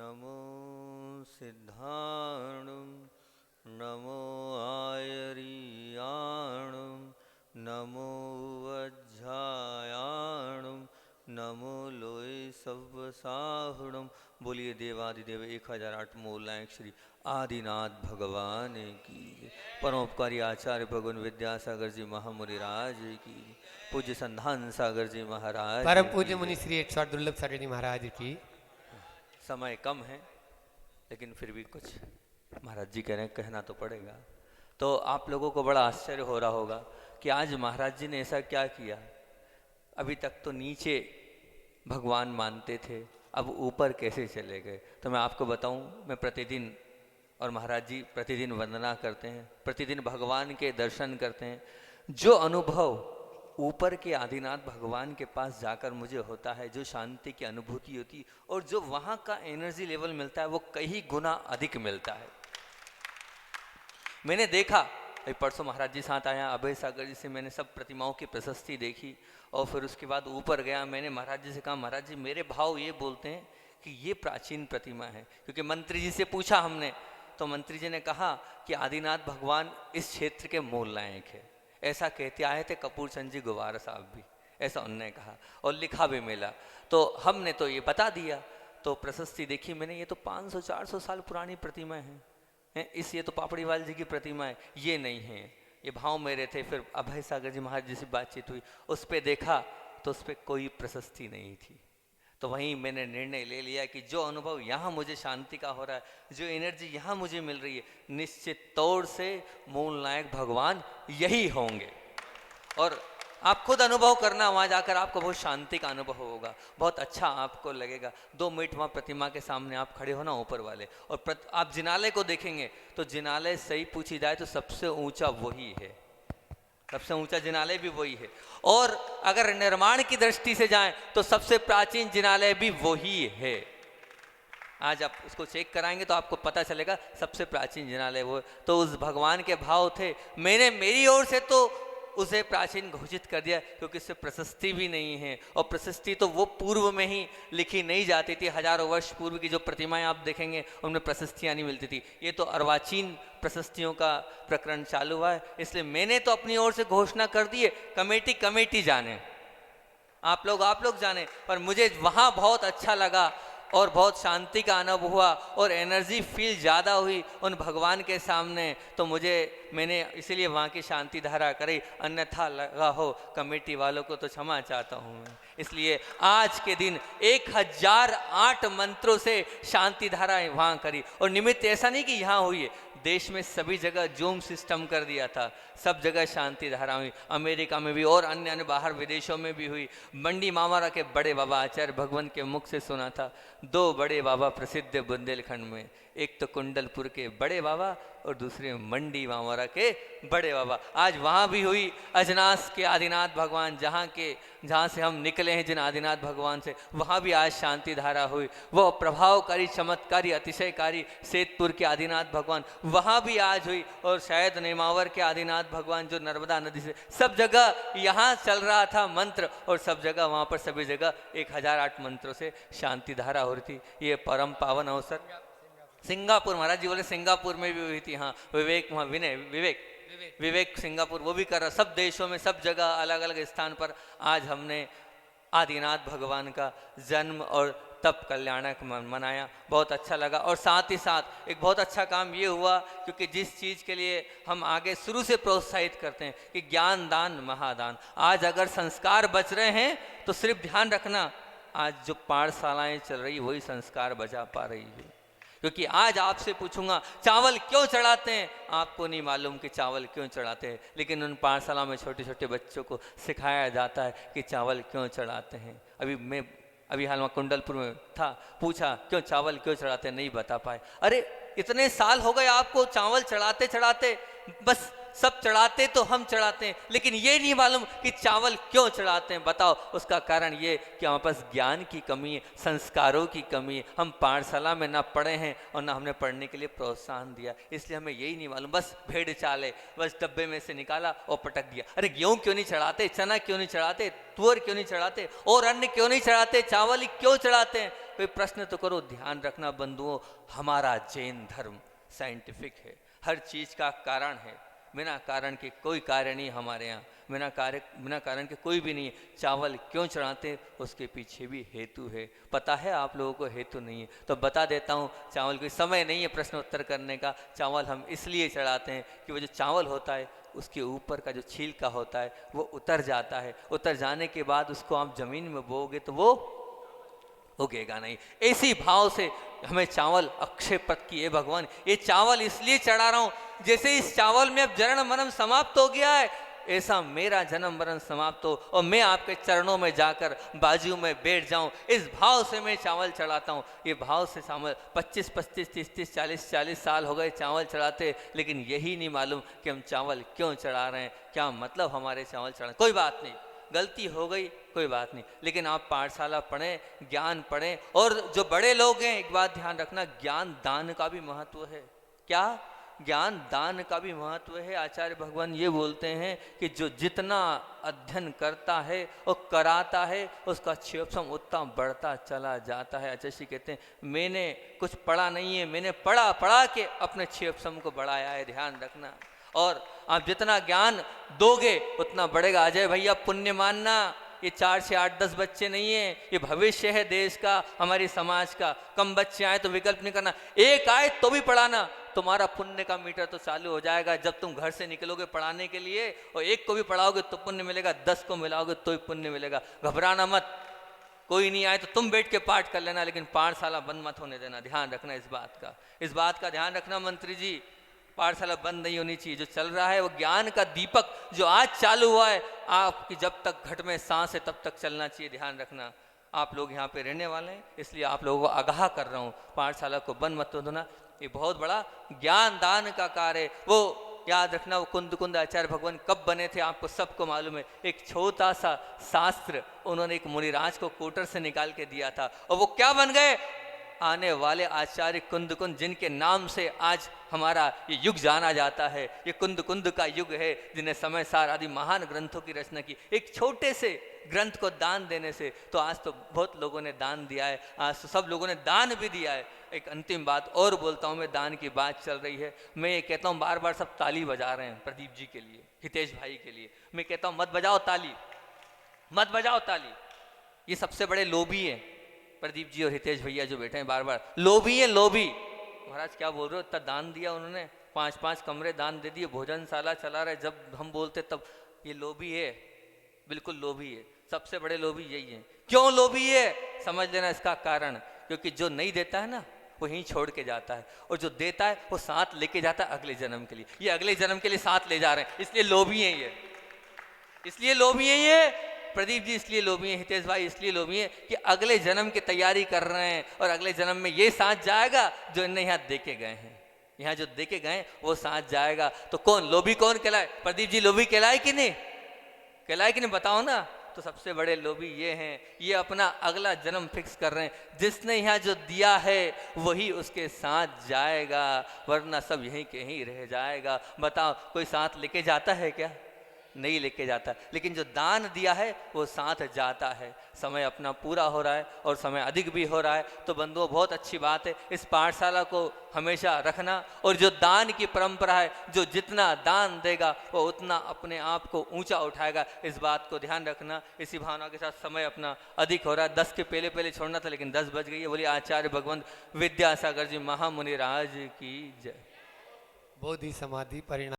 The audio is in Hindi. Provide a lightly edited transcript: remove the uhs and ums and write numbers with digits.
नमो सिद्धाणुं नमो आयरियाणुं नमो वज्झायाणुं नमो लोय सव्वसाहुणुं। बोलिए देवादिदेव 1008 मूलनायक श्री आदिनाथ भगवान की। परोपकारी आचार्य भगवान विद्यासागर जी महामुनिराज की। पूज्य संधान सागर जी महाराज परम की। पूज्य मुनि श्री 108 दुर्लभ सागर जी महाराज की। समय कम है लेकिन फिर भी कुछ महाराज जी कह रहे हैं कहना तो पड़ेगा। तो आप लोगों को बड़ा आश्चर्य हो रहा होगा कि आज महाराज जी ने ऐसा क्या किया। अभी तक तो नीचे भगवान मानते थे, अब ऊपर कैसे चले गए। तो मैं आपको बताऊं, मैं प्रतिदिन और महाराज जी प्रतिदिन वंदना करते हैं, प्रतिदिन भगवान के दर्शन करते हैं। जो अनुभव ऊपर के आदिनाथ भगवान के पास जाकर मुझे होता है, जो शांति की अनुभूति होती और जो वहाँ का एनर्जी लेवल मिलता है वो कई गुना अधिक मिलता है। मैंने देखा, अभी परसों महाराज जी साथ आया, अभय सागर जी से मैंने सब प्रतिमाओं की प्रशस्ति देखी और फिर उसके बाद ऊपर गया। मैंने महाराज जी से कहा, महाराज जी मेरे भाव ये बोलते हैं कि ये प्राचीन प्रतिमा है। क्योंकि मंत्री जी से पूछा हमने तो मंत्री जी ने कहा कि आदिनाथ भगवान इस क्षेत्र के मूल नायक है। ऐसा कहते आए थे कपूर चंद जी गुवार साहब भी, ऐसा उन्होंने कहा और लिखा भी मिला। तो हमने तो ये बता दिया। तो प्रशस्ति देखी मैंने, ये तो 500-400 साल पुरानी प्रतिमा है। इस ये तो पापड़ीवाल जी की प्रतिमा है, ये नहीं है। ये भाव मेरे थे। फिर अभय सागर जी महाराज जी से बातचीत हुई, उस पर देखा तो उस पर कोई प्रशस्ति नहीं थी। तो वहीं मैंने निर्णय ले लिया कि जो अनुभव यहाँ मुझे शांति का हो रहा है, जो एनर्जी यहाँ मुझे मिल रही है, निश्चित तौर से मूल नायक भगवान यही होंगे। और आप खुद अनुभव करना, वहाँ जाकर आपको बहुत शांति का अनुभव होगा, बहुत अच्छा आपको लगेगा। 2 मिनट वहाँ प्रतिमा के सामने आप खड़े हो ना ऊपर वाले, और आप जिनालय को देखेंगे तो जिनालय सही पूछी जाए तो सबसे ऊंचा वही है, सबसे ऊंचा जिनालय भी वही है। और अगर निर्माण की दृष्टि से जाएं तो सबसे प्राचीन जिनालय भी वही है। आज आप उसको चेक कराएंगे तो आपको पता चलेगा सबसे प्राचीन जिनालय वो। तो उस भगवान के भाव थे। मैंने मेरी ओर से तो उसे प्राचीन घोषित कर दिया, क्योंकि इससे प्रशस्ति भी नहीं है। और प्रशस्ति तो वो पूर्व में ही लिखी नहीं जाती थी। हजारों वर्ष पूर्व की जो प्रतिमाएं आप देखेंगे उनमें प्रशस्तियां नहीं मिलती थी। ये तो अर्वाचीन प्रशस्तियों का प्रकरण चालू हुआ है, इसलिए मैंने तो अपनी ओर से घोषणा कर दी है। कमेटी जाने, आप लोग जाने। पर मुझे वहाँ बहुत अच्छा लगा और बहुत शांति का अनुभव हुआ और एनर्जी फील ज़्यादा हुई उन भगवान के सामने। तो मैंने इसीलिए वहाँ की शांति धारा करी, अन्यथा लगा हो कमेटी वालों को तो क्षमा चाहता हूँ मैं। इसलिए आज के दिन 1008 मंत्रों से शांति धारा वहाँ करी। और निमित्त ऐसा नहीं कि यहाँ हुई है, देश में सभी जगह जूम सिस्टम कर दिया था, सब जगह शांति धारा हुई। अमेरिका में भी और अन्य अन्य बाहर विदेशों में भी हुई। मंडी मामारा के बड़े बाबा आचार्य भगवान के मुख से सुना था। 2 बड़े बाबा प्रसिद्ध बुंदेलखंड में, एक तो कुंडलपुर के बड़े बाबा और दूसरे मंडी मामारा के बड़े बाबा। आज वहाँ भी हुई। अजनास के आदिनाथ भगवान, जहाँ से हम निकले हैं जिन आदिनाथ भगवान से, वहाँ भी आज शांति धारा हुई। वो प्रभावकारी, चमत्कारी, अतिशयकारी सेतपुर के आदिनाथ भगवान, वहाँ भी आज हुई। और शायद नेमावर के आदिनाथ भगवान जो नर्मदा नदी से, सब जगह यहाँ चल रहा था मंत्र। और सब जगह वहाँ पर सभी जगह 1008 मंत्रों से शांति धारा हो रही थी। ये परम पावन अवसर सिंगापुर, महाराज जी बोले सिंगापुर में भी हुई थी। हाँ, विवेक सिंगापुर वो भी कर रहा। सब देशों में, सब जगह, अलग अलग स्थान पर आज हमने आदिनाथ भगवान का जन्म और तप कल्याणक मनाया। बहुत अच्छा लगा। और साथ ही साथ एक बहुत अच्छा काम ये हुआ, क्योंकि जिस चीज़ के लिए हम आगे शुरू से प्रोत्साहित करते हैं कि ज्ञान दान महादान, आज अगर संस्कार बच रहे हैं तो सिर्फ ध्यान रखना, आज जो पाठशालाएँ चल रही वही संस्कार बचा पा रही है। क्योंकि आज आपसे पूछूंगा चावल क्यों चढ़ाते हैं, आपको नहीं मालूम कि चावल क्यों चढ़ाते हैं, लेकिन उन पाठशाला में छोटे छोटे बच्चों को सिखाया जाता है कि चावल क्यों चढ़ाते हैं। अभी हाल में कुंडलपुर में था, पूछा क्यों चावल क्यों चढ़ाते हैं, नहीं बता पाए। अरे इतने साल हो गए आपको चावल चढ़ाते चढ़ाते, बस सब चढ़ाते तो हम चढ़ाते हैं, लेकिन ये नहीं मालूम कि चावल क्यों चढ़ाते हैं। बताओ, उसका कारण ये कि हमारे पास ज्ञान की कमी है, संस्कारों की कमी है। हम पाठशाला में ना पढ़े हैं और ना हमने पढ़ने के लिए प्रोत्साहन दिया, इसलिए हमें यही नहीं मालूम। बस भेड़ चाले, बस डब्बे में से निकाला और पटक दिया। अरे गेहूं क्यों नहीं चढ़ाते, चना क्यों नहीं चढ़ाते, तुअर क्यों नहीं चढ़ाते, और अन्न क्यों नहीं चढ़ाते, चावल ही क्यों चढ़ाते हैं? कोई प्रश्न तो करो। ध्यान रखना बंधुओं, हमारा जैन धर्म साइंटिफिक है, हर चीज का कारण है। बिना कारण के कोई कार्य नहीं हमारे यहाँ, बिना कारण के कोई भी नहीं। चावल क्यों चढ़ाते, उसके पीछे भी हेतु है। पता है आप लोगों को हेतु नहीं है तो बता देता हूँ। चावल कोई समय नहीं है प्रश्न उत्तर करने का। चावल हम इसलिए चढ़ाते हैं कि वो जो चावल होता है उसके ऊपर का जो छिलका होता है वो उतर जाता है। उतर जाने के बाद उसको आप जमीन में बोओगे तो वो उगेगा नहीं। इसी भाव से हमें चावल अक्षय पद की, हे भगवान ये चावल इसलिए चढ़ा रहा हूं जैसे इस चावल में अब जन्म मरण समाप्त हो गया है, ऐसा मेरा जन्म मरण समाप्त हो और मैं आपके चरणों में जाकर बाजू में बैठ जाऊं। इस भाव से मैं चावल चढ़ाता हूं। ये भाव से चावल 25 25 30 30 40 साल हो गए चावल चढ़ाते, लेकिन यही नहीं मालूम कि हम चावल क्यों चढ़ा रहे हैं, क्या मतलब हमारे चावल चढ़ाने। कोई बात नहीं, गलती हो गई, कोई बात नहीं, लेकिन आप पाठशाला पढ़ें, ज्ञान पढ़ें। और जो बड़े लोग हैं, एक बात ध्यान रखना, ज्ञान दान का भी महत्व है। क्या? ज्ञान दान का भी महत्व है। आचार्य भगवान ये बोलते हैं कि जो जितना अध्ययन करता है और कराता है उसका क्षेत्रफल उतना बढ़ता चला जाता है। आचार्य जी कहते हैं मैंने कुछ पढ़ा नहीं है, मैंने पढ़ा के अपने क्षेत्रफल को बढ़ाया है। ध्यान रखना। और आप जितना ज्ञान दोगे उतना बढ़ेगा। अजय भैया पुण्य मानना, ये 4 से 8 10 बच्चे नहीं है, ये भविष्य है देश का, हमारी समाज का। कम बच्चे आए तो विकल्प नहीं करना, एक आए तो भी पढ़ाना। तुम्हारा पुण्य का मीटर तो चालू हो जाएगा जब तुम घर से निकलोगे पढ़ाने के लिए। और एक को भी पढ़ाओगे तो पुण्य मिलेगा, 10 को मिलाओगे तो ही पुण्य मिलेगा। घबराना मत, कोई नहीं आए तो तुम बैठ के पाठ कर लेना, लेकिन पाठशाला बंद मत होने देना। ध्यान रखना इस बात का ध्यान रखना मंत्री जी। पाठशाला बंद नहीं होनी चाहिए। जो चल रहा है वो ज्ञान का दीपक जो आज चालू हुआ है, आपकी जब तक घट में सांस है तब तक चलना चाहिए। ध्यान रखना। आप लोग यहाँ पे रहने वाले हैं इसलिए आप लोगों को आगाह कर रहा हूँ, पाठशाला को बंद मत होना। ये बहुत बड़ा ज्ञान दान का कार्य है। वो याद रखना, वो कुंद आचार्य भगवान कब बने थे आपको सबको मालूम है। एक छोटा सा शास्त्र उन्होंने एक मुनिराज को कोटर से निकाल के दिया था और वो क्या बन गए? आने वाले आचार्य कुंद जिनके नाम से आज हमारा ये युग जाना जाता है। ये कुंद का युग है, जिन्हें समय सार आदि महान ग्रंथों की रचना की। एक छोटे से ग्रंथ को दान देने से तो आज तो बहुत लोगों ने दान दिया है, आज तो सब लोगों ने दान भी दिया है। एक अंतिम बात और बोलता हूँ मैं, दान की बात चल रही है, मैं ये कहता हूँ बार बार सब ताली बजा रहे हैं प्रदीप जी के लिए, हितेश भाई के लिए। मैं कहता हूँ मत बजाओ ताली, मत बजाओ ताली। ये सबसे बड़े लोभी हैं प्रदीप जी और हितेश भैया जो बैठे हैं, बार बार लोभी है, लोभी। महाराज क्या बोल रहे हो, इतना दान दिया उन्होंने, 5-5 कमरे दान दे दिए, भोजनशाला चला रहे, जब हम बोलते तब ये लोभी है, बिल्कुल लोभी है। सबसे बड़े लोभी यही है। क्यों लोभी है समझ लेना इसका कारण, क्योंकि जो नहीं देता है ना वो यहीं छोड़ के जाता है, और जो देता है वो साथ लेके जाता है अगले जन्म के लिए। ये अगले जन्म के लिए साथ ले जा रहे हैं, इसलिए लोभी है ये, इसलिए लोभी है ये। प्रदीप जी इसलिए लोभी हैं, हितेश भाई इसलिए लोभी हैं कि अगले जन्म की तैयारी कर रहे हैं, और अगले जन्म में ये साथ जाएगा जो इन्हें यहाँ देके गए हैं। यहाँ जो देके गए वो साथ जाएगा। तो कौन लोभी, कौन कहलाए? प्रदीप जी लोभी कहलाए कि नहीं? कहलाए कि नहीं बताओ ना। तो सबसे बड़े लोभी ये हैं, ये अपना अगला जन्म फिक्स कर रहे हैं। जिसने यहाँ जो दिया है वही उसके साथ जाएगा, वरना सब यहीं के यहीं रह जाएगा। बताओ कोई साथ लेके जाता है क्या? नहीं लेके जाता। लेकिन जो दान दिया है वो साथ जाता है। समय अपना पूरा हो रहा है और समय अधिक भी हो रहा है, तो बंधुओं बहुत अच्छी बात है इस पाठशाला को हमेशा रखना। और जो दान की परंपरा है, जो जितना दान देगा वो उतना अपने आप को ऊंचा उठाएगा, इस बात को ध्यान रखना। इसी भावना के साथ समय अपना अधिक हो रहा है, 10 के पहले छोड़ना था लेकिन 10 बज गई है। बोलिए आचार्य भगवंत विद्यासागर जी महामुनि राज की जय। बोधि समाधि परिणाम।